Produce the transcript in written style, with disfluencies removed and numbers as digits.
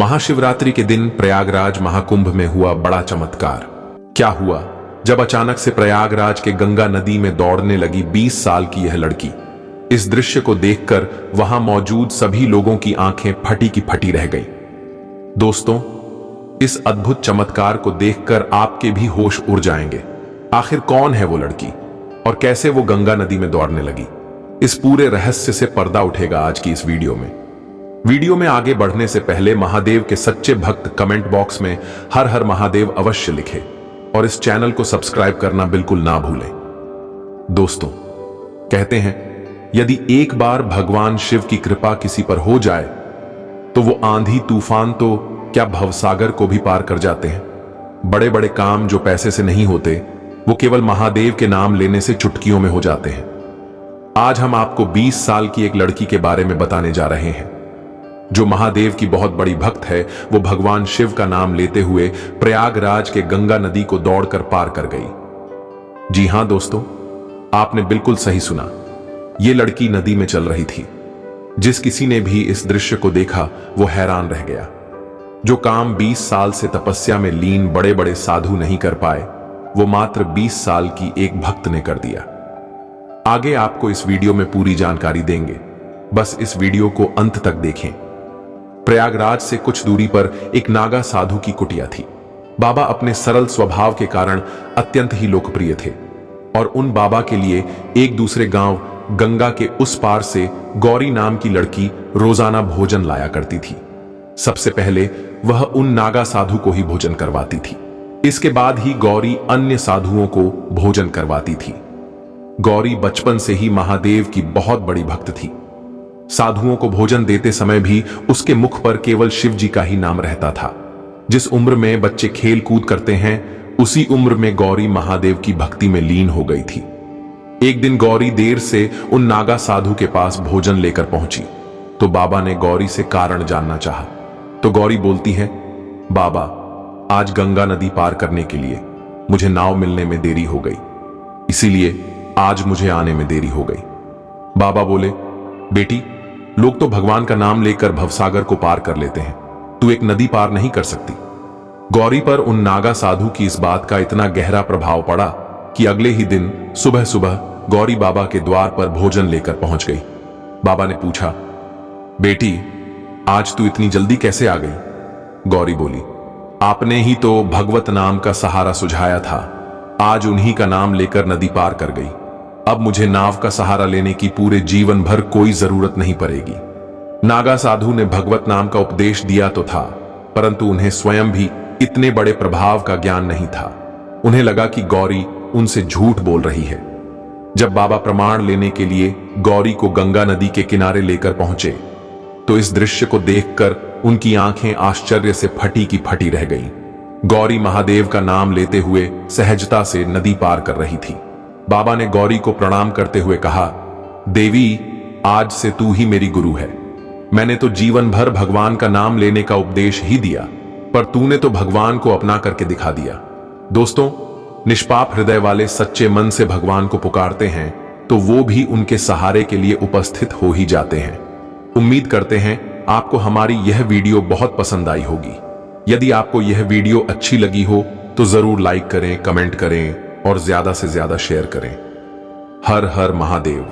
महाशिवरात्रि के दिन प्रयागराज महाकुंभ में हुआ बड़ा चमत्कार। क्या हुआ? जब अचानक से प्रयागराज के गंगा नदी में दौड़ने लगी 20 साल की यह लड़की। इस दृश्य को देखकर वहां मौजूद सभी लोगों की आंखें फटी की फटी रह गईं। दोस्तों, इस अद्भुत चमत्कार को देखकर आपके भी होश उड़ जाएंगे। आखिर कौन है वो लड़की और कैसे वो गंगा नदी में दौड़ने लगी? इस पूरे रहस्य से पर्दा उठेगा आज की इस वीडियो में। वीडियो में आगे बढ़ने से पहले महादेव के सच्चे भक्त कमेंट बॉक्स में हर हर महादेव अवश्य लिखें और इस चैनल को सब्सक्राइब करना बिल्कुल ना भूलें। दोस्तों, कहते हैं यदि एक बार भगवान शिव की कृपा किसी पर हो जाए तो वो आंधी तूफान तो क्या भवसागर को भी पार कर जाते हैं। बड़े बड़े काम जो पैसे से नहीं होते वो केवल महादेव के नाम लेने से चुटकियों में हो जाते हैं। आज हम आपको 20 साल की एक लड़की के बारे में बताने जा रहे हैं जो महादेव की बहुत बड़ी भक्त है। वो भगवान शिव का नाम लेते हुए प्रयागराज के गंगा नदी को दौड़कर पार कर गई। जी हां दोस्तों, आपने बिल्कुल सही सुना। ये लड़की नदी में चल रही थी। जिस किसी ने भी इस दृश्य को देखा वो हैरान रह गया। जो काम 20 साल से तपस्या में लीन बड़े बड़े साधु नहीं कर पाए वो मात्र 20 साल की एक भक्त ने कर दिया। आगे आपको इस वीडियो में पूरी जानकारी देंगे, बस इस वीडियो को अंत तक देखें। प्रयागराज से कुछ दूरी पर एक नागा साधु की कुटिया थी। बाबा अपने सरल स्वभाव के कारण अत्यंत ही लोकप्रिय थे और उन बाबा के लिए एक दूसरे गांव गंगा के उस पार से गौरी नाम की लड़की रोजाना भोजन लाया करती थी। सबसे पहले वह उन नागा साधु को ही भोजन करवाती थी। इसके बाद ही गौरी अन्य साधुओं को भोजन करवाती थी। गौरी बचपन से ही महादेव की बहुत बड़ी भक्त थी। साधुओं को भोजन देते समय भी उसके मुख पर केवल शिव जी का ही नाम रहता था। जिस उम्र में बच्चे खेल कूद करते हैं उसी उम्र में गौरी महादेव की भक्ति में लीन हो गई थी। एक दिन गौरी देर से उन नागा साधु के पास भोजन लेकर पहुंची तो बाबा ने गौरी से कारण जानना चाहा। तो गौरी बोलती है, बाबा, आज गंगा नदी पार करने के लिए मुझे नाव मिलने में देरी हो गई, इसीलिए आज मुझे आने में देरी हो गई। बाबा बोले, बेटी, लोग तो भगवान का नाम लेकर भवसागर को पार कर लेते हैं, तू एक नदी पार नहीं कर सकती। गौरी पर उन नागा साधु की इस बात का इतना गहरा प्रभाव पड़ा कि अगले ही दिन सुबह सुबह गौरी बाबा के द्वार पर भोजन लेकर पहुंच गई। बाबा ने पूछा, बेटी, आज तू इतनी जल्दी कैसे आ गई? गौरी बोली, आपने ही तो भगवत नाम का सहारा सुझाया था, आज उन्हीं का नाम लेकर नदी पार कर गई। अब मुझे नाव का सहारा लेने की पूरे जीवन भर कोई जरूरत नहीं पड़ेगी। नागा साधु ने भगवत नाम का उपदेश दिया तो था, परंतु उन्हें स्वयं भी इतने बड़े प्रभाव का ज्ञान नहीं था। उन्हें लगा कि गौरी उनसे झूठ बोल रही है। जब बाबा प्रमाण लेने के लिए गौरी को गंगा नदी के किनारे लेकर पहुंचे तो इस दृश्य को देखकर उनकी आंखें आश्चर्य से फटी की फटी रह गईं। गौरी महादेव का नाम लेते हुए सहजता से नदी पार कर रही थी। बाबा ने गौरी को प्रणाम करते हुए कहा, देवी, आज से तू ही मेरी गुरु है। मैंने तो जीवन भर भगवान का नाम लेने का उपदेश ही दिया, पर तूने तो भगवान को अपना करके दिखा दिया। दोस्तों, निष्पाप हृदय वाले सच्चे मन से भगवान को पुकारते हैं तो वो भी उनके सहारे के लिए उपस्थित हो ही जाते हैं। उम्मीद करते हैं आपको हमारी यह वीडियो बहुत पसंद आई होगी। यदि आपको यह वीडियो अच्छी लगी हो तो जरूर लाइक करें, कमेंट करें और ज्यादा से ज्यादा शेयर करें। हर हर महादेव।